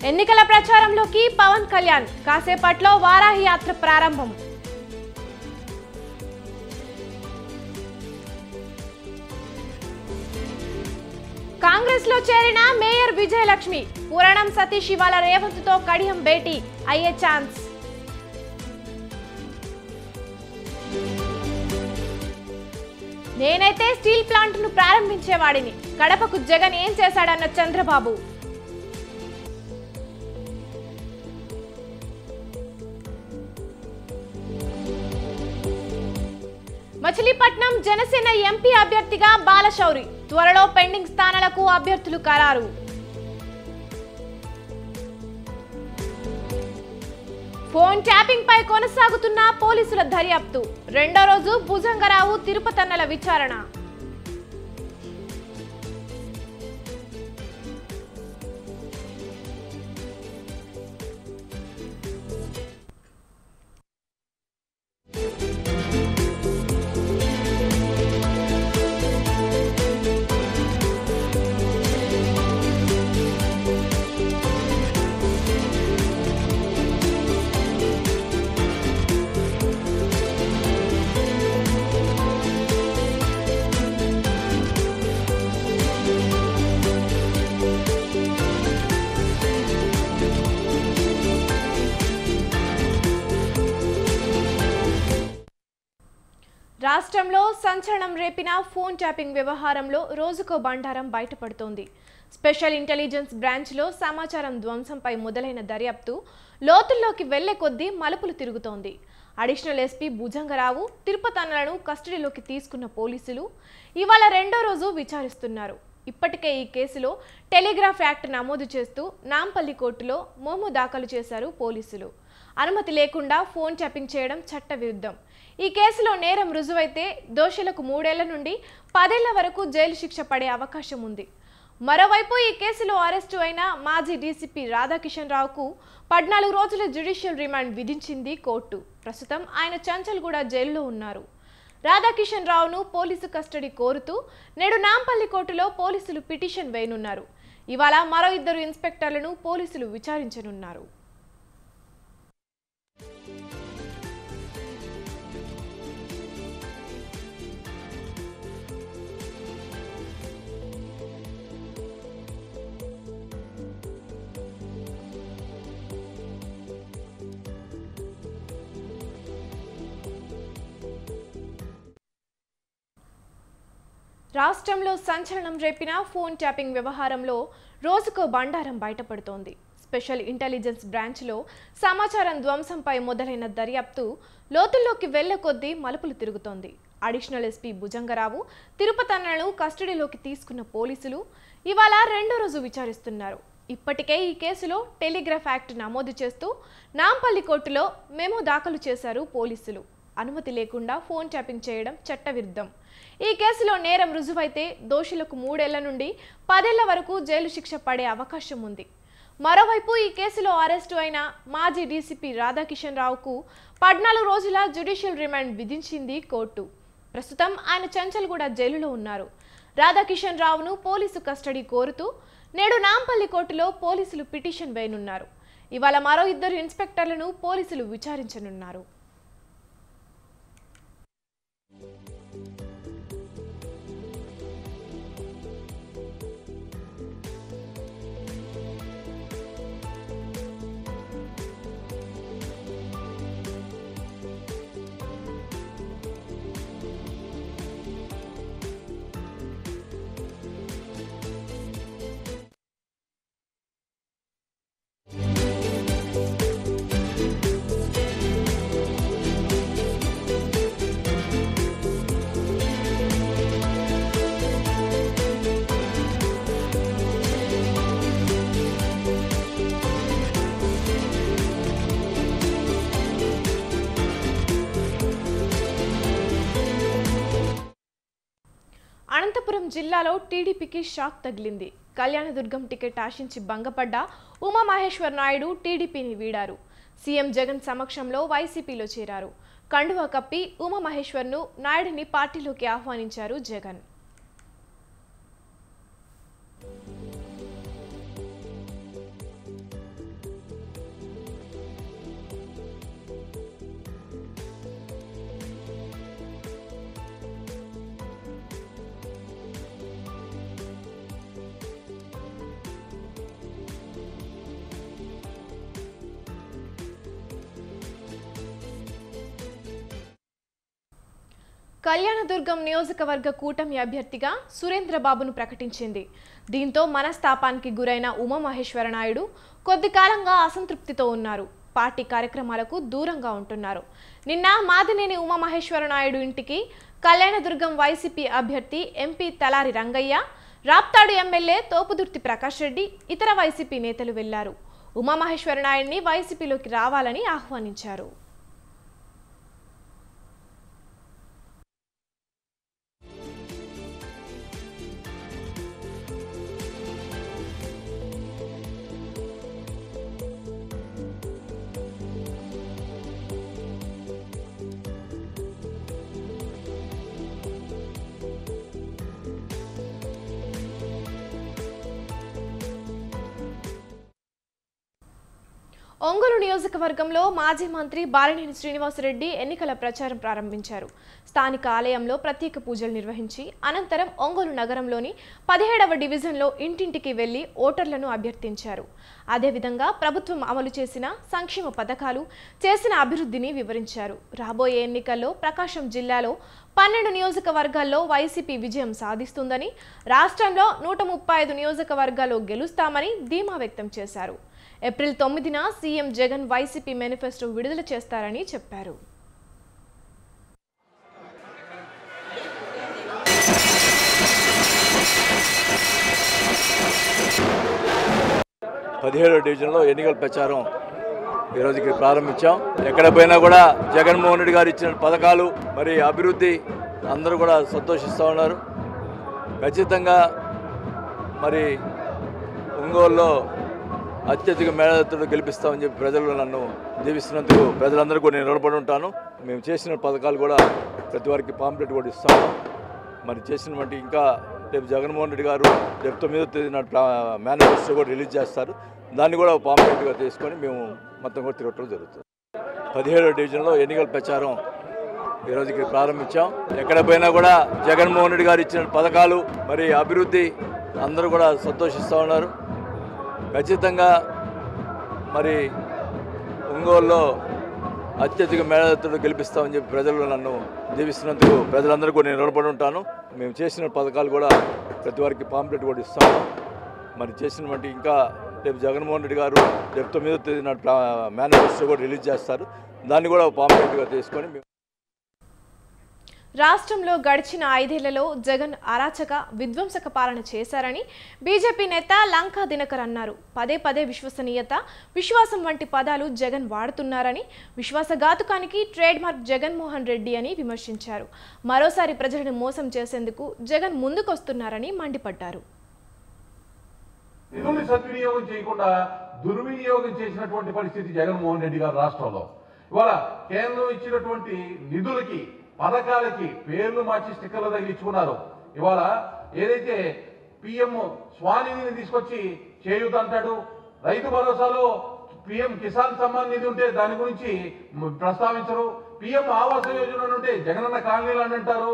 ఎన్నికల ప్రచారంలోకి పవన్ కళ్యాణ్ కాసేపట్లో వారాహి యాత్ర ప్రారంభం. కాంగ్రెస్ లో చేరిన మేయర్ విజయలక్ష్మి పురాణం సతీష్ ఇవాళ రేవంత్ తో కడియం భేటీ అయ్యే ఛాన్స్. నేనైతే స్టీల్ ప్లాంట్ ను ప్రారంభించేవాడిని, కడపకు జగన్ ఏం చేశాడన్న చంద్రబాబు. మచిలీపట్నం జనసేన ఎంపీ అభ్యర్థిగా బాలశౌరి, త్వరలో పెండింగ్ స్థానాలకు అభ్యర్థులు ఖరారు. ఫోన్ ట్యాపింగ్ పై కొనసాగుతున్న పోలీసుల దర్యాప్తు, రెండో రోజు భుజంగరావు తిరుపతన్నల విచారణ. రాష్ట్రంలో సంచలనం రేపిన ఫోన్ ట్యాపింగ్ వ్యవహారంలో రోజుకో బండారం బయటపడుతోంది. స్పెషల్ ఇంటెలిజెన్స్ బ్రాంచ్లో సమాచారం ధ్వంసంపై మొదలైన దర్యాప్తు లోతుల్లోకి వెళ్లే కొద్దీ మలుపులు తిరుగుతోంది. అడిషనల్ ఎస్పీ భుజంగరావు తిరుపతన్నలను కస్టడీలోకి తీసుకున్న పోలీసులు ఇవాళ రెండో రోజు విచారిస్తున్నారు. ఇప్పటికే ఈ కేసులో టెలిగ్రాఫ్ యాక్ట్ నమోదు చేస్తూ నాంపల్లి కోర్టులో మోము దాఖలు చేశారు పోలీసులు. అనుమతి లేకుండా ఫోన్ ట్యాపింగ్ చేయడం చట్టవిరుద్ధం. ఈ కేసులో నేరం రుజువైతే దోషులకు 3 ఏళ్ల నుండి 10 ఏళ్ల వరకు జైలు శిక్ష పడే అవకాశం ఉంది. మరోవైపు ఈ కేసులో అరెస్టు అయిన మాజీ డీసీపీ రాధాకిషన్ రావుకు 14 రోజుల జ్యుడిషియల్ రిమాండ్ విధించింది కోర్టు. ప్రస్తుతం ఆయన చంచల్గూడ జైలులో ఉన్నారు. రాధాకిషన్ రావును పోలీసు కస్టడీ కోరుతూ నేడు నాంపల్లి కోర్టులో పోలీసులు పిటిషన్ వేయనున్నారు. ఇవాళ మరో 2 ఇన్స్పెక్టర్లను పోలీసులు విచారించనున్నారు. రాష్ట్రంలో సంచలనం రేపిన ఫోన్ ట్యాపింగ్ వ్యవహారంలో రోజుకో బండారం బయటపడుతోంది. స్పెషల్ ఇంటెలిజెన్స్ బ్రాంచ్లో సమాచారం ధ్వంసంపై మొదలైన దర్యాప్తు లోతుల్లోకి వెళ్లే కొద్దీ మలుపులు తిరుగుతోంది. అడిషనల్ ఎస్పీ భుజంగరావు తిరుపతన్నలను కస్టడీలోకి తీసుకున్న పోలీసులు ఇవాళ రెండో రోజు విచారిస్తున్నారు. ఇప్పటికే ఈ కేసులో టెలిగ్రాఫ్ యాక్ట్ నమోదు చేస్తూ నాంపల్లి కోర్టులో మెమో దాఖలు చేశారు పోలీసులు. అనుమతి లేకుండా ఫోన్ ట్యాపింగ్ చేయడం చట్టవిరుద్ధం. ఈ కేసులో నేరం రుజువైతే దోషులకు 3 ఏళ్ల నుండి 10 ఏళ్ల వరకు జైలు శిక్ష పడే అవకాశం ఉంది. మరోవైపు ఈ కేసులో అరెస్టు అయిన మాజీ డీసీపీ రాధాకిషన్ రావుకు 14 రోజుల జ్యుడిషియల్ రిమాండ్ విధించింది కోర్టు. ప్రస్తుతం ఆయన చంచల్గూడ జైలులో ఉన్నారు. రాధాకిషన్ రావును పోలీసు కస్టడీ కోరుతూ నేడు నాంపల్లి కోర్టులో పోలీసులు పిటిషన్ వేయనున్నారు. ఇవాళ మరో 2 ఇన్స్పెక్టర్లను పోలీసులు విచారించనున్నారు. అనంతపురం జిల్లాలో టీడీపీకి షాక్ తగిలింది. కళ్యాణదుర్గం టికెట్ ఆశించి భంగపడ్డ ఉమామహేశ్వర్ నాయుడు టీడీపీని వీడారు. సీఎం జగన్ సమక్షంలో వైసీపీలో చేరారు. కండువా కప్పి ఉమామహేశ్వర్ను నాయుడిని పార్టీలోకి ఆహ్వానించారు జగన్. కళ్యాణదుర్గం నియోజకవర్గ కూటమి అభ్యర్థిగా సురేంద్రబాబును ప్రకటించింది. దీంతో మనస్తాపానికి గురైన ఉమామహేశ్వర నాయుడు కొద్ది కాలంగా అసంతృప్తితో ఉన్నారు. పార్టీ కార్యక్రమాలకు దూరంగా ఉంటున్నారు. నిన్న మాదినేని ఉమామహేశ్వర నాయుడు ఇంటికి కళ్యాణదుర్గం వైసీపీ అభ్యర్థి ఎంపీ తలారి రంగయ్య, రాప్తాడు ఎమ్మెల్యే తోపుదుర్తి ప్రకాష్ రెడ్డి, ఇతర వైసీపీ నేతలు వెళ్లారు. ఉమామహేశ్వర నాయుడిని వైసీపీలోకి రావాలని ఆహ్వానించారు. ఒంగోలు నియోజకవర్గంలో మాజీ మంత్రి బాలినేని శ్రీనివాసరెడ్డి ఎన్నికల ప్రచారం ప్రారంభించారు. స్థానిక ఆలయంలో ప్రత్యేక పూజలు నిర్వహించి అనంతరం ఒంగోలు నగరంలోని 17వ డివిజన్లో ఇంటింటికి వెళ్లి ఓటర్లను అభ్యర్థించారు. అదేవిధంగా ప్రభుత్వం అమలు చేసిన సంక్షేమ పథకాలు, చేసిన అభివృద్ధిని వివరించారు. రాబోయే ఎన్నికల్లో ప్రకాశం జిల్లాలో 12 నియోజకవర్గాల్లో వైసీపీ విజయం సాధిస్తుందని, రాష్ట్రంలో 135 నియోజకవర్గాల్లో గెలుస్తామని ధీమా వ్యక్తం చేశారు. ఏప్రిల్ 9న సీఎం జగన్ వైసీపీ మేనిఫెస్టో విడుదల చేస్తారని చెప్పారు. 17వ డివిజన్లో ఎన్నికల ప్రచారం ఈరోజుకి ప్రారంభించాం. ఎక్కడ పోయినా కూడా జగన్మోహన్ రెడ్డి గారు ఇచ్చిన పథకాలు మరి అభివృద్ధి అందరూ కూడా సంతోషిస్తూ ఉన్నారు. ఖచ్చితంగా మరి ఒంగోలులో అత్యధిక మేధాతులు గెలిపిస్తామని చెప్పి ప్రజలు నన్ను దీవిస్తున్నందుకు ప్రజలందరికీ నేను రుణపడి ఉంటాను. మేము చేసిన పథకాలు కూడా ప్రతి వారికి పాంప్లెట్ కూడా ఇస్తాము. మరి చేసినటువంటి ఇంకా రేపు జగన్మోహన్ రెడ్డి గారు రేపు 9వ తేదీ నాడు మేనిఫెస్టో కూడా రిలీజ్ చేస్తారు. దాన్ని కూడా పాంప్లెట్గా తీసుకొని మేము మొత్తం కూడా తిరగటం జరుగుతుంది. 17వ డివిజన్లో ఎన్నికల ప్రచారం ఈరోజుకి ప్రారంభించాం. ఎక్కడ పోయినా కూడా జగన్మోహన్ రెడ్డి గారు ఇచ్చిన పథకాలు మరి అభివృద్ధి అందరూ కూడా సంతోషిస్తూ ఉన్నారు. ఖచ్చితంగా మరి ఒంగోలులో అత్యధిక మేధాతులు గెలిపిస్తామని చెప్పి ప్రజలు నన్ను దీవిస్తున్నందుకు ప్రజలందరికీ నేను రుణపడి ఉంటాను. మేము చేసిన పథకాలు కూడా ప్రతి వారికి పాంప్లెట్ కూడా ఇస్తాము. మరి చేసినటువంటి ఇంకా రేపు జగన్మోహన్ రెడ్డి గారు రేపు 9వ తేదీ నాడు మేనిఫెస్టో కూడా రిలీజ్ చేస్తారు. దాన్ని కూడా పాంప్లెట్గా తీసుకొని రాష్ట్రంలో గడిచిన 5 ఏళ్లలో జగన్ అరాచక విధ్వంసక పాలన చేశారని బీజేపీ నేత లంకా దినకర్ అన్నారు. పదే పదే విశ్వసనీయత, విశ్వాసం వంటి పదాలు జగన్ వాడుతున్నారని, విశ్వాసఘాతుకానికి ట్రేడ్ మార్క్ జగన్మోహన్ రెడ్డి అని విమర్శించారు. మరోసారి ప్రజలను మోసం చేసేందుకు జగన్ ముందుకొస్తున్నారని మండిపడ్డారు. నిధులు సద్వినియోగం చేయకుండా దుర్వినియోగం చేసినటువంటి పరిస్థితి జగన్మోహన్ రెడ్డి గారు రాష్ట్రంలో. ఇవాళ కేంద్రం ఇచ్చినటువంటి నిధులకి, పథకాలకి పేర్లు మార్చి స్టిక్కర్లు తగిలించుకున్నారు. ఇవాళ ఏదైతే పిఎం స్వానిధిని తీసుకొచ్చి చేయూత అంటాడు, రైతు భరోసాలో పిఎం కిసాన్ సమ్మాన్ నిధి ఉంటే దాని గురించి ప్రస్తావించరు, పిఎం ఆవాస యోజన ఉంటే జగనన్న కాలనీలు అని అంటారు,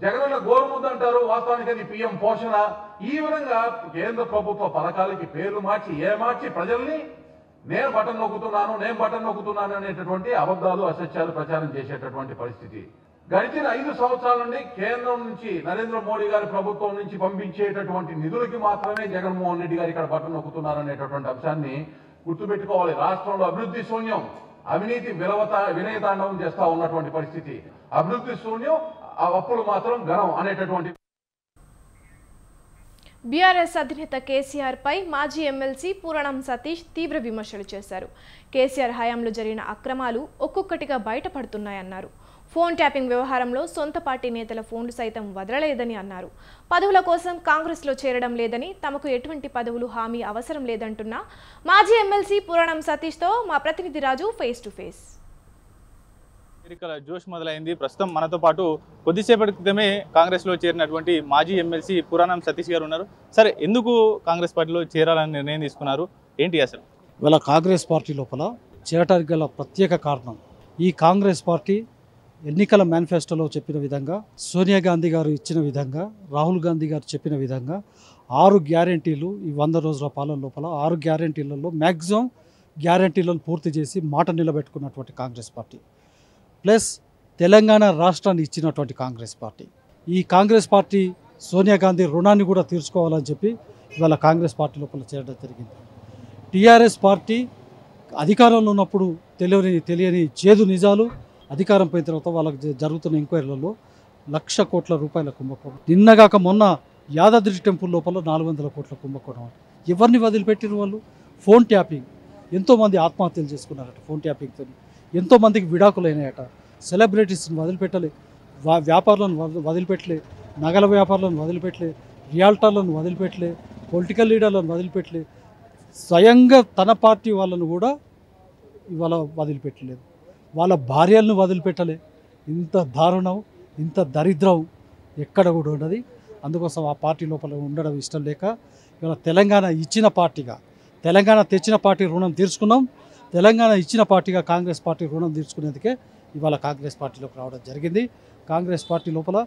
జగనన్న గోరుముద్ద అంటారు, వాస్తవానికి అది పిఎం పోషణ. ఈ విధంగా కేంద్ర ప్రభుత్వ పథకాలకి పేర్లు మార్చి ఏమార్చి ప్రజల్ని నేను బటన్ నొక్కుతున్నాను అనేటటువంటి అబద్ధాలు, అసత్యాలు ప్రచారం చేసేటటువంటి పరిస్థితి. గడిచిన 5 సంవత్సరాల నుండి కేంద్రం నుంచి నరేంద్ర మోడీ గారి ప్రభుత్వం నుంచి పంపించేటటువంటి నిధులకి మాత్రమే జగన్మోహన్ రెడ్డి గారు ఇక్కడ బటన్ నొక్కుతున్నారు అనేటటువంటి అంశాన్ని గుర్తుపెట్టుకోవాలి. రాష్ట్రంలో అభివృద్ధి శూన్యం, అవినీతి వినయతాండవం చేస్తా ఉన్నటువంటి పరిస్థితి. అభివృద్ధి శూన్యం, అప్పులు మాత్రం ఘనం అనేటటువంటి. బీఆర్ఎస్ అధినేత కేసీఆర్ పై మాజీ ఎమ్మెల్సీ పూరణం సతీష్ తీవ్ర విమర్శలు చేశారు. కేసీఆర్ హయాంలో జరిగిన అక్రమాలు ఒక్కొక్కటిగా బయటపడుతున్నాయన్నారు. ఫోన్ ట్యాపింగ్ వ్యవహారంలో సొంత పార్టీ నేతల ఫోన్లు సైతం వదలలేదని అన్నారు. పదవుల కోసం కాంగ్రెస్లో చేరడం లేదని, తమకు ఎటువంటి పదవులు హామీ అవసరం లేదంటున్న మాజీ ఎమ్మెల్సీ పూరణం సతీష్తో మా ప్రతినిధి రాజు ఫేస్ టు ఫేస్. ఎన్నికల జోష్ మొదలైంది. ప్రస్తుతం మనతో పాటు కొద్దిసేపటి క్రితమే కాంగ్రెస్లో చేరినటువంటి మాజీ ఎమ్మెల్సీ పూరణం సతీష్ గారు ఉన్నారు. సరే, ఎందుకు కాంగ్రెస్ పార్టీలో చేరాలని నిర్ణయం తీసుకున్నారు, ఏంటి అసలు? ఇవాళ కాంగ్రెస్ పార్టీ లోపల చేరటానికి గల ప్రత్యేక కారణం, ఈ కాంగ్రెస్ పార్టీ ఎన్నికల మేనిఫెస్టోలో చెప్పిన విధంగా, సోనియా గాంధీ గారు ఇచ్చిన విధంగా, రాహుల్ గాంధీ గారు చెప్పిన విధంగా 6 గ్యారెంటీలు ఈ 100 రోజుల పాలన లోపల 6 గ్యారెంటీలలో మ్యాక్సిమం గ్యారెంటీలను పూర్తి చేసి మాట నిలబెట్టుకున్నటువంటి కాంగ్రెస్ పార్టీ. ప్లస్ తెలంగాణ రాష్ట్రాన్ని ఇచ్చినటువంటి కాంగ్రెస్ పార్టీ. ఈ కాంగ్రెస్ పార్టీ సోనియా గాంధీ రుణాన్ని కూడా తీర్చుకోవాలని చెప్పి ఇవాళ కాంగ్రెస్ పార్టీ లోపల చేరడం జరిగింది. టీఆర్ఎస్ పార్టీ అధికారంలో ఉన్నప్పుడు తెలియని చేదు నిజాలు, అధికారం పోయిన తర్వాత వాళ్ళకి జరుగుతున్న ఎంక్వైరీలలో 1,00,000 కోట్ల రూపాయల కుంభకోణం. నిన్నగాక మొన్న యాదాద్రి టెంపుల్ లోపల 400 కోట్ల కుంభకోణం. ఎవరిని వదిలిపెట్టిన వాళ్ళు? Phone tapping. ఎంతోమంది ఆత్మహత్యలు చేసుకున్నారట ఫోన్ ట్యాపింగ్తో. ఎంతోమందికి విడాకులైనాయట. సెలబ్రిటీస్ని వదిలిపెట్టలే, వ్యాపారులను వదిలిపెట్టలే, నగల వ్యాపారులను వదిలిపెట్టలే, రియాల్టర్లను వదిలిపెట్టలే, పొలిటికల్ లీడర్లను వదిలిపెట్టలే, స్వయంగా తన పార్టీ వాళ్ళను కూడా ఇవాళ వదిలిపెట్టలేదు. వాళ్ళ భార్యలను వదిలిపెట్టలే. ఇంత దారుణం, ఇంత దరిద్రం ఎక్కడ కూడా ఉండదు. అందుకోసం ఆ పార్టీ లోపల ఉండడం ఇష్టం లేక ఇవాళ తెలంగాణ ఇచ్చిన పార్టీగా, తెలంగాణ తెచ్చిన పార్టీ రుణం తీర్చుకున్నాం. తెలంగాణ ఇచ్చిన పార్టీగా కాంగ్రెస్ పార్టీ రుణం తీర్చుకునేందుకే ఇవాళ కాంగ్రెస్ పార్టీలోకి రావడం జరిగింది. కాంగ్రెస్ పార్టీ లోపల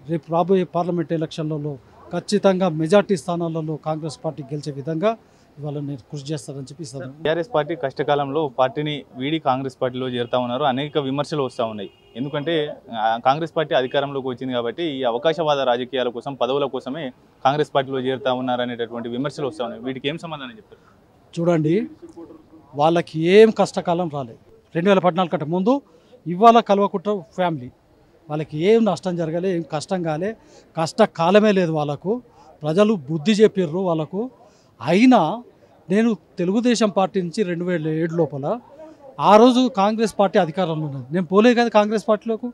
రేపు రాబోయే పార్లమెంట్ ఎలక్షన్లలో ఖచ్చితంగా మెజార్టీ స్థానాలలో కాంగ్రెస్ పార్టీ గెలిచే విధంగా ఇవాళ నేను కృషి చేస్తానని చెప్పి టీఆర్ఎస్ పార్టీ కష్టకాలంలో పార్టీని వీడి కాంగ్రెస్ పార్టీలో చేరుతా ఉన్నారు. అనేక విమర్శలు వస్తూ ఉన్నాయి. ఎందుకంటే కాంగ్రెస్ పార్టీ అధికారంలోకి వచ్చింది కాబట్టి ఈ అవకాశవాద రాజకీయాల కోసం, పదవుల కోసమే కాంగ్రెస్ పార్టీలో చేరుతా ఉన్నారు అనేటటువంటి విమర్శలు వస్తూ ఉన్నాయి. వీటికి ఏం సమాధానం చెప్తారు? చూడండి, వాళ్ళకి ఏం కష్టకాలం రాలేదు. 2014 కంటే ముందు ఇవాళ కల్వకుంట్ల ఫ్యామిలీ వాళ్ళకి ఏం నష్టం జరగలే, ఏం కష్టం కాలే, కష్టకాలమే లేదు వాళ్ళకు. ప్రజలు బుద్ధి చెప్పిర్రు వాళ్ళకు. అయినా నేను తెలుగుదేశం పార్టీ నుంచి 2007 లోపల ఆ రోజు కాంగ్రెస్ పార్టీ అధికారంలో ఉన్నది. నేను పోలే కదా కాంగ్రెస్ పార్టీలోకి.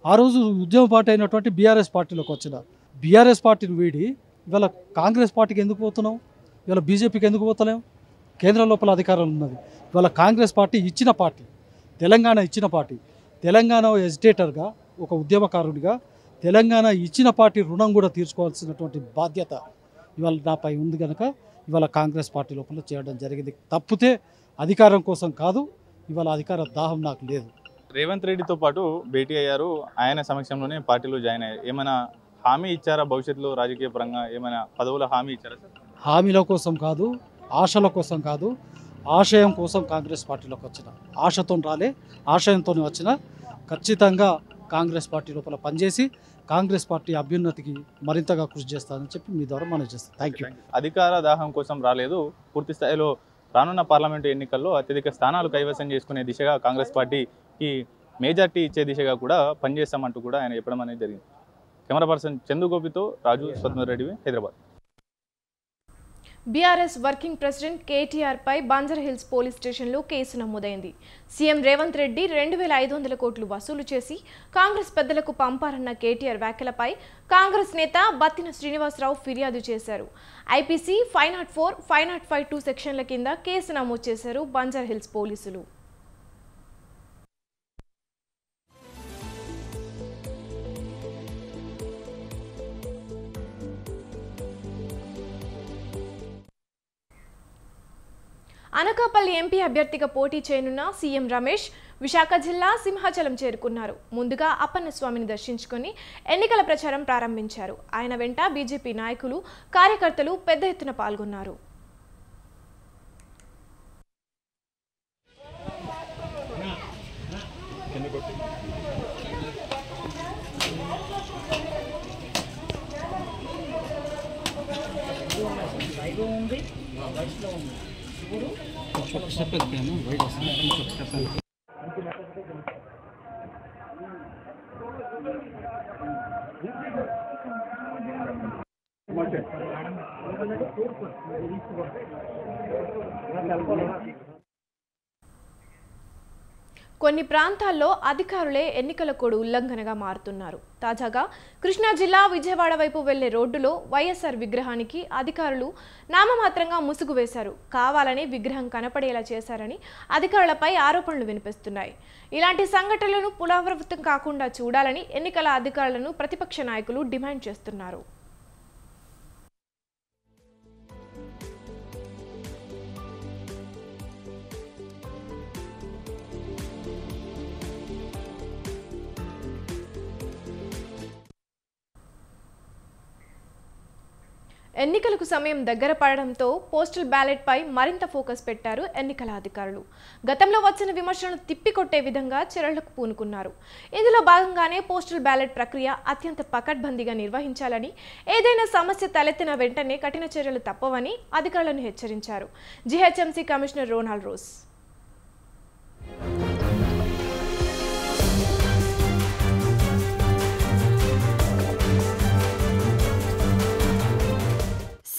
ఆ రోజు ఉద్యమ పార్టీ అయినటువంటి బీఆర్ఎస్ పార్టీలోకి వచ్చిన. బీఆర్ఎస్ పార్టీని వీడి ఇవాళ కాంగ్రెస్ పార్టీకి ఎందుకు పోతున్నాం? ఇవాళ బీజేపీకి ఎందుకు పోతలేం? కేంద్రం లోపల అధికారం ఉన్నది. ఇవాళ కాంగ్రెస్ పార్టీ ఇచ్చిన పార్టీ, తెలంగాణ ఇచ్చిన పార్టీ. తెలంగాణ ఎజిటేటర్గా, ఒక ఉద్యమకారుడిగా తెలంగాణ ఇచ్చిన పార్టీ రుణం కూడా తీర్చుకోవాల్సినటువంటి బాధ్యత ఇవాళ నాపై ఉంది కనుక ఇవాళ కాంగ్రెస్ పార్టీ లోపల చేయడం జరిగింది. తప్పితే అధికారం కోసం కాదు. ఇవాళ అధికార దాహం నాకు లేదు. రేవంత్ రెడ్డితో పాటు భేటీ అయ్యారు. ఆయన సమక్షంలోనే పార్టీలో జాయిన్ అయ్యారు. ఏమైనా హామీ ఇచ్చారా? భవిష్యత్తులో రాజకీయ పరంగా ఏమైనా పదవుల హామీ ఇచ్చారా సార్? హామీల కోసం కాదు, ఆశల కోసం కాదు, ఆశయం కోసం కాంగ్రెస్ పార్టీలోకి వచ్చిన. ఆశతో రాలే, ఆశయంతో వచ్చిన. ఖచ్చితంగా కాంగ్రెస్ పార్టీ లోపల పనిచేసి కాంగ్రెస్ పార్టీ అభ్యున్నతికి మరింతగా కృషి చేస్తానని చెప్పి మీ ద్వారా మనం చేస్తాం. Thank you. అధికార దాహం కోసం రాలేదు. పూర్తి స్థాయిలో రానున్న పార్లమెంటు ఎన్నికల్లో అత్యధిక స్థానాలు కైవసం చేసుకునే దిశగా కాంగ్రెస్ పార్టీకి మేజార్టీ ఇచ్చే దిశగా కూడా పనిచేస్తామంటూ కూడా ఆయన చెప్పడం అనేది జరిగింది. కెమెరా పర్సన్ చందుగోపితో రాజు, స్వతంత్ర రెడ్డి, హైదరాబాద్. బీఆర్ఎస్ వర్కింగ్ ప్రెసిడెంట్ కేటీఆర్ పై బంజారాహిల్స్ పోలీస్ స్టేషన్లో కేసు నమోదైంది. సీఎం రేవంత్ రెడ్డి 2,500 కోట్లు వసూలు చేసి కాంగ్రెస్ పెద్దలకు పంపారన్న కేటీఆర్ వ్యాఖ్యలపై కాంగ్రెస్ నేత బత్తిన శ్రీనివాసరావు ఫిర్యాదు చేశారు. ఐపీసీ 504, 505(2) సెక్షన్ల కింద కేసు నమోదు చేశారు బంజారాహిల్స్ పోలీసులు. అనకాపల్లి ఎంపీ అభ్యర్థిగా పోటీ చేయనున్న సీఎం రమేష్ విశాఖ జిల్లా సింహాచలం చేరుకున్నారు. ముందుగా అప్పన్నస్వామిని దర్శించుకొని ఎన్నికల ప్రచారం ప్రారంభించారు. ఆయన వెంట బీజేపీ నాయకులు, కార్యకర్తలు పెద్ద ఎత్తున పాల్గొన్నారు. కొన్ని ప్రాంతాల్లో అధికారులే ఎన్నికల కోడ్ ఉల్లంఘనగా మారుతున్నారు. తాజాగా కృష్ణా జిల్లా విజయవాడ వైపు వెళ్లే రోడ్డులో వైఎస్ఆర్ విగ్రహానికి అధికారులు నామమాత్రంగా ముసుగు వేశారు. కావాలని విగ్రహం కనపడేలా చేశారని అధికారులపై ఆరోపణలు వినిపిస్తున్నాయి. ఇలాంటి సంఘటనలను పునరావృతం కాకుండా చూడాలని ఎన్నికల అధికారులను ప్రతిపక్ష నాయకులు డిమాండ్ చేస్తున్నారు. ఎన్నికలకు సమయం దగ్గర పడడంతో పోస్టల్ బ్యాలెట్ పై మరింత ఫోకస్ పెట్టారు ఎన్నికల అధికారులు. గతంలో వచ్చిన విమర్శలను తిప్పికొట్టే విధంగా చర్యలకు పూనుకున్నారు. ఇందులో భాగంగానే పోస్టల్ బ్యాలెట్ ప్రక్రియ అత్యంత పకడ్బందీగా నిర్వహించాలని, ఏదైనా సమస్య తలెత్తిన వెంటనే కఠిన చర్యలు తప్పవని అధికారులను హెచ్చరించారు జీహెచ్ఎంసీ కమిషనర్ రోనాల్డ్ రోస్.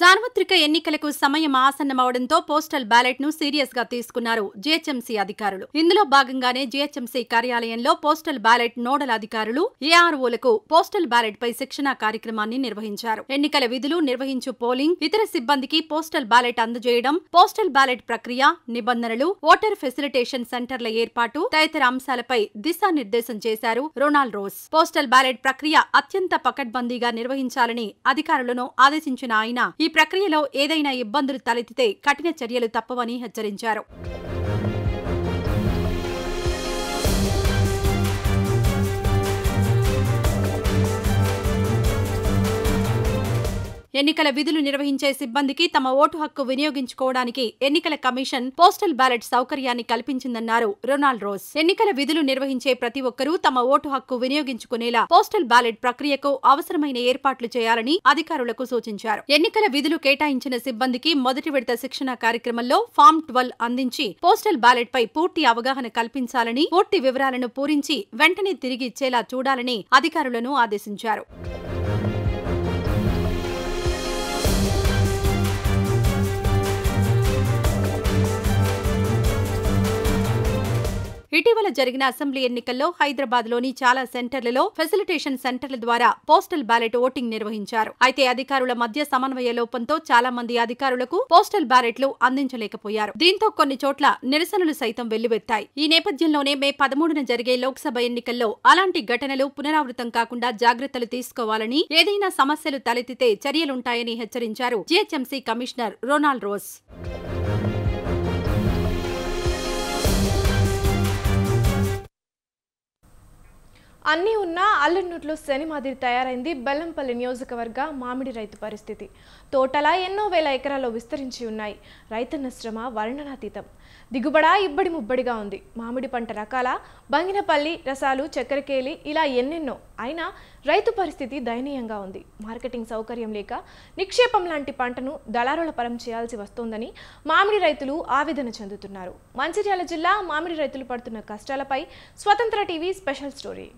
సార్వత్రిక ఎన్నికలకు సమయం ఆసన్నమవడంతో పోస్టల్ బ్యాలెట్ ను సీరియస్ గా తీసుకున్నారు జీహెచ్ఎంసీ అధికారులు. ఇందులో భాగంగానే జీహెచ్ఎంసీ కార్యాలయంలో పోస్టల్ బ్యాలెట్ నోడల్ అధికారులు ఏఆర్ఓలకు పోస్టల్ బ్యాలెట్ పై శిక్షణా కార్యక్రమాన్ని నిర్వహించారు. ఎన్నికల విధులు నిర్వహించు పోలింగ్, ఇతర సిబ్బందికి పోస్టల్ బ్యాలెట్ అందజేయడం, పోస్టల్ బ్యాలెట్ ప్రక్రియ, నిబంధనలు, ఓటర్ ఫెసిలిటేషన్ సెంటర్ల ఏర్పాటు తదితర అంశాలపై దిశానిర్దేశం చేశారు రోనాల్డ్ రోస్. పోస్టల్ బ్యాలెట్ ప్రక్రియ అత్యంత పకడ్బందీగా నిర్వహించాలని అధికారులను ఆదేశించిన ఆయన ఈ ప్రక్రియలో ఏదైనా ఇబ్బందులు తలెత్తితే కఠిన చర్యలు తప్పవని హెచ్చరించారు. ఎన్నికల విధులు నిర్వహించే సిబ్బందికి తమ ఓటు హక్కు వినియోగించుకోవడానికి ఎన్నికల కమిషన్ పోస్టల్ బ్యాలెట్ సౌకర్యాన్ని కల్పించిందన్నారు రోనాల్డ్ రోస్. ఎన్నికల విధులు నిర్వహించే ప్రతి ఒక్కరూ తమ ఓటు హక్కు వినియోగించుకునేలా పోస్టల్ బ్యాలెట్ ప్రక్రియకు అవసరమైన ఏర్పాట్లు చేయాలని అధికారులకు సూచించారు. ఎన్నికల విధులు కేటాయించిన సిబ్బందికి మొదటి విడత శిక్షణ కార్యక్రమంలో ఫామ్ 12 అందించి పోస్టల్ బ్యాలెట్ పై పూర్తి అవగాహన కల్పించాలని, పూర్తి వివరాలను పూరించి వెంటనే తిరిగి ఇచ్చేలా చూడాలని అధికారులను ఆదేశించారు. ఇటీవల జరిగిన అసెంబ్లీ ఎన్నికల్లో హైదరాబాద్లోని చాలా సెంటర్లలో ఫెసిలిటేషన్ సెంటర్ల ద్వారా పోస్టల్ బ్యాలెట్ ఓటింగ్ నిర్వహించారు. అయితే అధికారుల మధ్య సమన్వయ లోపంతో చాలా మంది అధికారులకు పోస్టల్ బ్యాలెట్లు అందించలేకపోయారు. దీంతో కొన్ని చోట్ల నిరసనలు సైతం వెల్లువెత్తాయి. ఈ నేపథ్యంలోనే మే 13న జరిగే లోక్సభ ఎన్నికల్లో అలాంటి ఘటనలు పునరావృతం కాకుండా జాగ్రత్తలు తీసుకోవాలని, ఏదైనా సమస్యలు తలెత్తితే చర్యలుంటాయని హెచ్చరించారు జీహెచ్ఎంసీ కమిషనర్ రోనాల్డ్ రోస్. అన్నీ ఉన్నా అల్లన్నూట్లో శని మాదిరి తయారైంది బెల్లంపల్లి నియోజకవర్గ మామిడి రైతు పరిస్థితి. తోటలా ఎన్నో వేల ఎకరాల్లో విస్తరించి ఉన్నాయి. రైతన్న శ్రమ వర్ణనాతీతం. దిగుబడా ఇబ్బడి ముబ్బడిగా ఉంది. మామిడి పంట రకాల బంగినపల్లి, రసాలు, చక్కెరకేలి ఇలా ఎన్నెన్నో. అయినా రైతు పరిస్థితి దయనీయంగా ఉంది. మార్కెటింగ్ సౌకర్యం లేక నిక్షేపం లాంటి పంటను దళారుల పరం చేయాల్సి వస్తోందని మామిడి రైతులు ఆవేదన చెందుతున్నారు. మంచిర్యాల జిల్లా మామిడి రైతులు పడుతున్న కష్టాలపై స్వతంత్ర టీవీ స్పెషల్ స్టోరీ.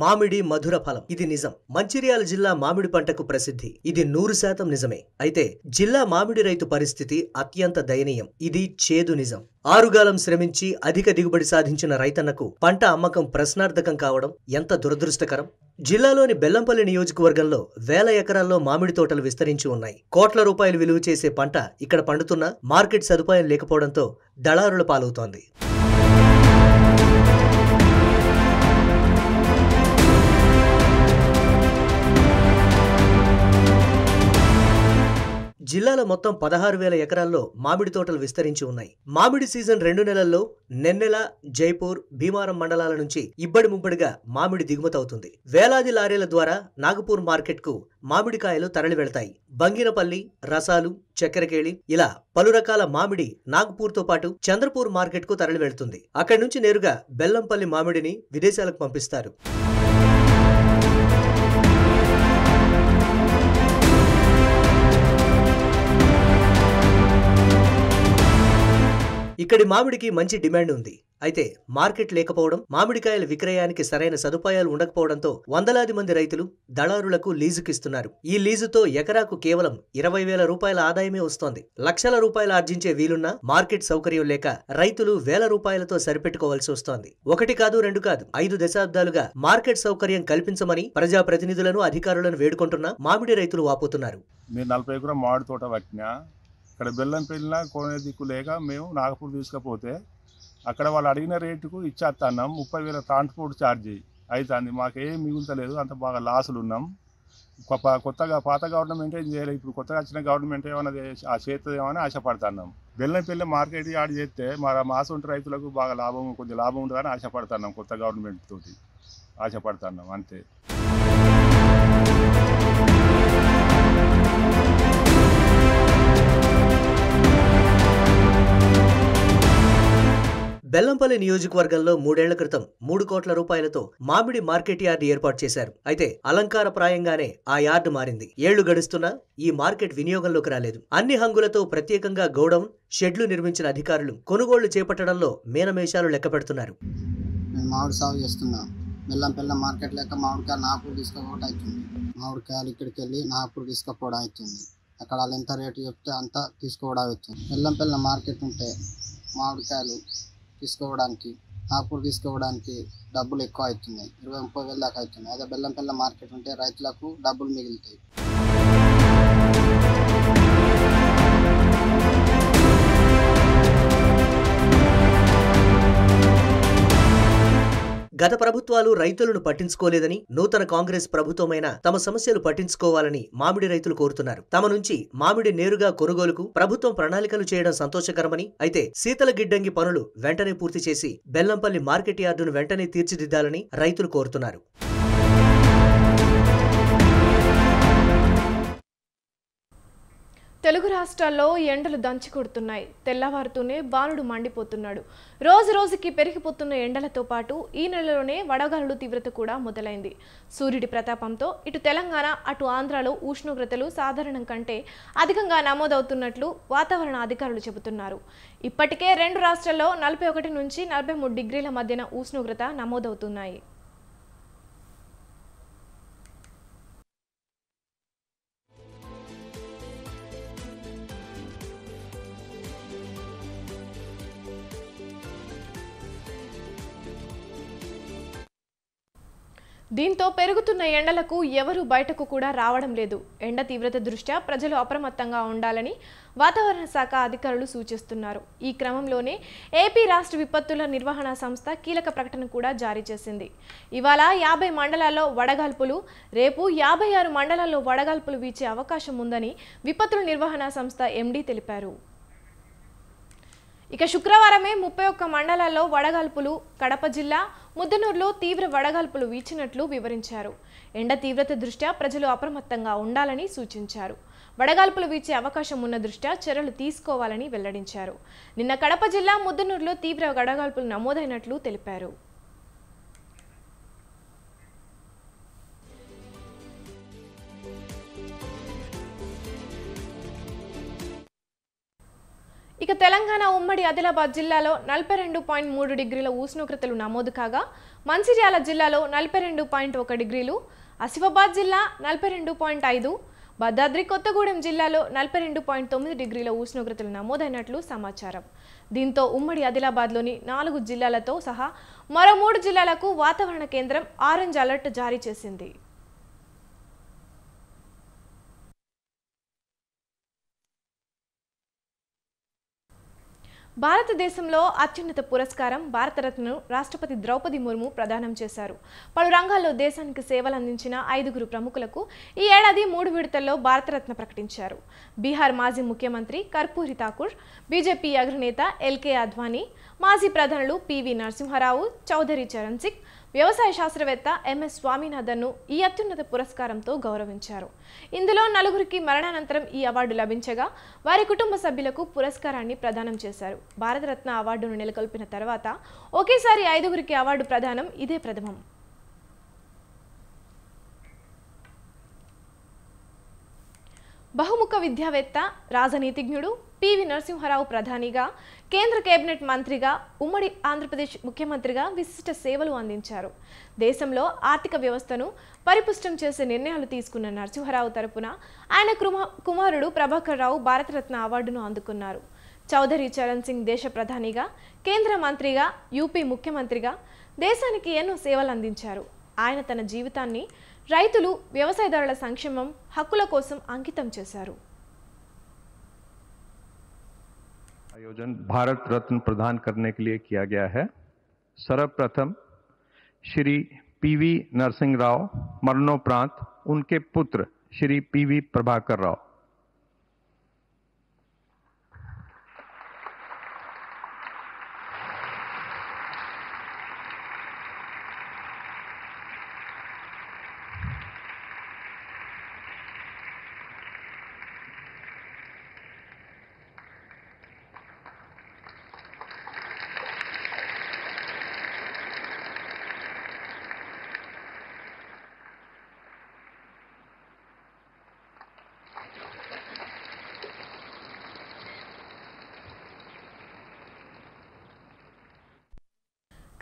మామిడి మధుర ఫలం. ఇది నిజం. మంచిర్యాల జిల్లా మామిడి పంటకు ప్రసిద్ధి. ఇది 100% నిజమే. అయితే జిల్లా మామిడి రైతు పరిస్థితి అత్యంత దయనీయం. ఇది చేదు నిజం. ఆరుగాలం శ్రమించి అధిక దిగుబడి సాధించిన రైతన్నకు పంట అమ్మకం ప్రశ్నార్థకం కావడం ఎంత దురదృష్టకరం. జిల్లాలోని బెల్లంపల్లి నియోజకవర్గంలో వేల ఎకరాల్లో మామిడి తోటలు విస్తరించి ఉన్నాయి. కోట్ల రూపాయలు విలువ చేసే పంట ఇక్కడ పండుతున్నా మార్కెట్ సదుపాయం లేకపోవడంతో దళారుల పాలవుతోంది. జిల్లాలో మొత్తం 16,000 ఎకరాల్లో మామిడి తోటలు విస్తరించి ఉన్నాయి. మామిడి సీజన్ 2 నెలల్లో నెన్నెల, జైపూర్, భీమారం మండలాల నుంచి ఇబ్బడి ముబ్బడిగా మామిడి దిగుమతవుతుంది. వేలాది లారీల ద్వారా నాగపూర్ మార్కెట్ కు మామిడికాయలు తరలి వెళతాయి. బంగినపల్లి, రసాలు, చక్కెరకేళి ఇలా పలు రకాల మామిడి నాగపూర్తో పాటు చంద్రపూర్ మార్కెట్ కు తరలి వెళుతుంది. అక్కడి నుంచి నేరుగా బెల్లంపల్లి మామిడిని విదేశాలకు పంపిస్తారు. ఇక్కడి మామిడికి మంచి డిమాండ్ ఉంది. అయితే మార్కెట్ లేకపోవడం, మామిడికాయల విక్రయానికి సరైన సదుపాయాలు ఉండకపోవడంతో వందలాది మంది రైతులు దళారులకు లీజుకిస్తున్నారు. ఈ లీజుతో ఎకరాకు కేవలం 20,000 రూపాయల ఆదాయమే వస్తోంది. లక్షల రూపాయలు ఆర్జించే వీలున్నా మార్కెట్ సౌకర్యం లేక రైతులు వేల రూపాయలతో సరిపెట్టుకోవాల్సి వస్తోంది. 1 కాదు 2 కాదు 5 దశాబ్దాలుగా మార్కెట్ సౌకర్యం కల్పించమని ప్రజాప్రతినిధులను, అధికారులను వేడుకుంటున్నా మామిడి రైతులు వాపోతున్నారు. మీరు 40 ఎకరం మామిడి తోట పట్టినా ఇక్కడ బెల్లంపల్లిన కొనే దిక్కు లేక మేము నాగపూర్ తీసుకపోతే అక్కడ వాళ్ళు అడిగిన రేటుకు ఇచ్చేస్తున్నాం. 30,000 ట్రాన్స్పోర్ట్ ఛార్జీ అవుతుంది. మాకేం మిగులుతలేదు. అంత బాగా లాసులు ఉన్నాం. కొత్తగా పాత గవర్నమెంట్ ఏం చేయలేదు. ఇప్పుడు కొత్తగా వచ్చిన గవర్నమెంట్ ఏమన్నా ఆ చేస్తుందేమని ఆశపడుతున్నాం. బెల్లంపల్లి మార్కెట్ యార్డ్ చేస్తే మా సొంత రైతులకు బాగా కొద్ది లాభం ఉంటుందని ఆశపడుతున్నాం. కొత్త గవర్నమెంట్ తోటి ఆశపడుతున్నాం అంతే. బెల్లంపల్లి నియోజకవర్గంలో 3 ఏళ్ల క్రితం 3 కోట్ల రూపాయలతో మామిడి మార్కెట్ యార్డు ఏర్పాటు చేశారు. అయితే అలంకారప్రాయంగానే ఆ యార్డు మారింది. ఏళ్లు గడుస్తున్నా ఈ మార్కెట్ వినియోగంలోకి రాలేదు. అన్ని హంగులతో ప్రత్యేకంగా గోడౌన్, షెడ్లు నిర్మించిన అధికారులు కొనుగోళ్లు చేపట్టడంలో మేనమేషాలు లెక్క పెడుతున్నారు. మామిడి సాగు చేస్తున్నాం. బెల్లంపల్లి మార్కెట్ లెక్క మామిడికాయలు నాగపూర్ తీసుకోవడం అవుతుంది. మామిడికాయలు ఇక్కడికి వెళ్ళి నాగపూర్ తీసుకుపోవడం అవుతుంది. అక్కడ వాళ్ళు ఎంత రేటు చెప్తే అంత తీసుకోవడం అవుతుంది. బెల్లంపల్లి మార్కెట్ ఉంటే మామిడికాయలు తీసుకోవడానికి, నాగపూర్ తీసుకోవడానికి డబ్బులు ఎక్కువ అవుతున్నాయి. 20-30 వేల దాకా అవుతున్నాయి. అదే బెల్లంపల్లి మార్కెట్ ఉంటే రైతులకు డబ్బులు మిగులుతాయి. గత ప్రభుత్వాలు రైతులను పట్టించుకోలేదని, నూతన కాంగ్రెస్ ప్రభుత్వమైన తమ సమస్యలు పట్టించుకోవాలని మామిడి రైతులు కోరుతున్నారు. తమ నుంచి మామిడి నేరుగా కొనుగోలుకు ప్రభుత్వం ప్రణాళికలు చేయడం సంతోషకరమని, అయితే శీతల గిడ్డంగి పనులు వెంటనే పూర్తి చేసి బెల్లంపల్లి మార్కెట్ యార్డును వెంటనే తీర్చిదిద్దాలని రైతులు కోరుతున్నారు. తెలుగు రాష్ట్రాల్లో ఎండలు దంచుకొడుతున్నాయి. తెల్లవారుతూనే బాణుడు మండిపోతున్నాడు. రోజు రోజుకి పెరిగిపోతున్న ఎండలతో పాటు ఈ నెలలోనే వడగాలుల తీవ్రత కూడా మొదలైంది. సూర్యుడి ప్రతాపంతో ఇటు తెలంగాణ, అటు ఆంధ్రాలో ఉష్ణోగ్రతలు సాధారణం కంటే అధికంగా నమోదవుతున్నట్లు వాతావరణ అధికారులు చెబుతున్నారు. ఇప్పటికే 2 రాష్ట్రాల్లో 41 నుంచి 43 డిగ్రీల మధ్యన ఉష్ణోగ్రత నమోదవుతున్నాయి. దీంతో పెరుగుతున్న ఎండలకు ఎవరూ బయటకు కూడా రావడం లేదు. ఎండ తీవ్రత దృష్ట్యా ప్రజలు అప్రమత్తంగా ఉండాలని వాతావరణ శాఖ అధికారులు సూచిస్తున్నారు. ఈ క్రమంలోనే ఏపీ రాష్ట్ర విపత్తుల నిర్వహణ సంస్థ కీలక ప్రకటన కూడా జారీ చేసింది. ఇవాళ 50 మండలాల్లో వడగాల్పులు, రేపు 56 మండలాల్లో వడగాల్పులు వీచే అవకాశం ఉందని విపత్తుల నిర్వహణ సంస్థ ఎండీ తెలిపారు. ఇక శుక్రవారమే 31 మండలాల్లో వడగాల్పులు, కడప జిల్లా ముద్దనూరులో తీవ్ర వడగాల్పులు వీచినట్లు వివరించారు. ఎండ తీవ్రత దృష్ట్యా ప్రజలు అప్రమత్తంగా ఉండాలని సూచించారు. వడగాల్పులు వీచే అవకాశం ఉన్న దృష్ట్యా చర్యలు తీసుకోవాలని వెల్లడించారు. నిన్న కడప జిల్లా ముద్దనూరులో తీవ్ర వడగాల్పులు నమోదైనట్లు తెలిపారు. ఇక తెలంగాణ ఉమ్మడి ఆదిలాబాద్ జిల్లాలో 42.3 డిగ్రీల ఉష్ణోగ్రతలు నమోదు కాగా, మంచిర్యాల జిల్లాలో 42.1 డిగ్రీలు, ఆసిఫాబాద్ జిల్లా 42.5, భద్రాద్రి కొత్తగూడెం జిల్లాలో 42.9 డిగ్రీల ఉష్ణోగ్రతలు నమోదైనట్లు సమాచారం. దీంతో ఉమ్మడి ఆదిలాబాద్లోని 4 జిల్లాలతో సహా మరో 3 జిల్లాలకు వాతావరణ కేంద్రం ఆరెంజ్ అలర్ట్ జారీ చేసింది. భారతదేశంలో అత్యున్నత పురస్కారం భారతరత్నను రాష్ట్రపతి ద్రౌపది ముర్ము ప్రదానం చేశారు. పలు రంగాల్లో దేశానికి సేవలు అందించిన 5 ప్రముఖులకు ఈ ఏడాది 3 విడతల్లో భారతరత్న ప్రకటించారు. బీహార్ మాజీ ముఖ్యమంత్రి కర్పూరి ఠాకూర్, బీజేపీ అగ్రనేత ఎల్కే అద్వానీ, మాజీ ప్రధానులు పివి నరసింహారావు, చౌదరి చరణ్ సింగ్, వ్యవసాయ శాస్త్రవేత్త ఎంఎస్ స్వామినాథన్ను ఈ అత్యున్నత పురస్కారంతో గౌరవించారు. ఇందులో 4 మరణానంతరం ఈ అవార్డు లభించగా వారి కుటుంబ సభ్యులకు పురస్కారాన్ని ప్రదానం చేశారు. భారతరత్న అవార్డును నెలకొల్పిన తర్వాత ఒకేసారి 5 అవార్డు ప్రదానం ఇదే ప్రథమం. బహుముఖ విద్యావేత్త, రాజనీతిజ్ఞుడు పివి నరసింహారావు ప్రధానిగా, కేంద్ర కేబినెట్ మంత్రిగా, ఉమ్మడి ఆంధ్రప్రదేశ్ ముఖ్యమంత్రిగా విశిష్ట సేవలు అందించారు. దేశంలో ఆర్థిక వ్యవస్థను పరిపుష్టం చేసే నిర్ణయాలు తీసుకున్న నరసింహారావు తరపున ఆయన కుమారుడు ప్రభాకర్ రావు భారతరత్న అవార్డును అందుకున్నారు. చౌదరి చరణ్ సింగ్ దేశ ప్రధానిగా, కేంద్ర మంత్రిగా, యూపీ ముఖ్యమంత్రిగా దేశానికి ఎన్నో సేవలు అందించారు. ఆయన తన జీవితాన్ని రైతులు, వ్యవసాయదారుల సంక్షేమం, హక్కుల కోసం అంకితం చేశారు. आयोजन भारत रत्न प्रदान करने के लिए किया गया है। सर्वप्रथम श्री पीवी नरसिंह राव, मरणोपरांत उनके पुत्र श्री पीवी प्रभाकर राव।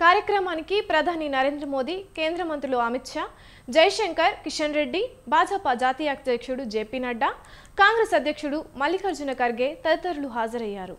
కార్యక్రమానికి ప్రధాని నరేంద్ర మోదీ, కేంద్ర మంత్రులు అమిత్ షా, జైశంకర్, కిషన్ రెడ్డి, భాజపా జాతీయ అధ్యక్షుడు జేపీ నడ్డా, కాంగ్రెస్ అధ్యక్షుడు మల్లికార్జున ఖర్గే తదితరులు హాజరయ్యారు.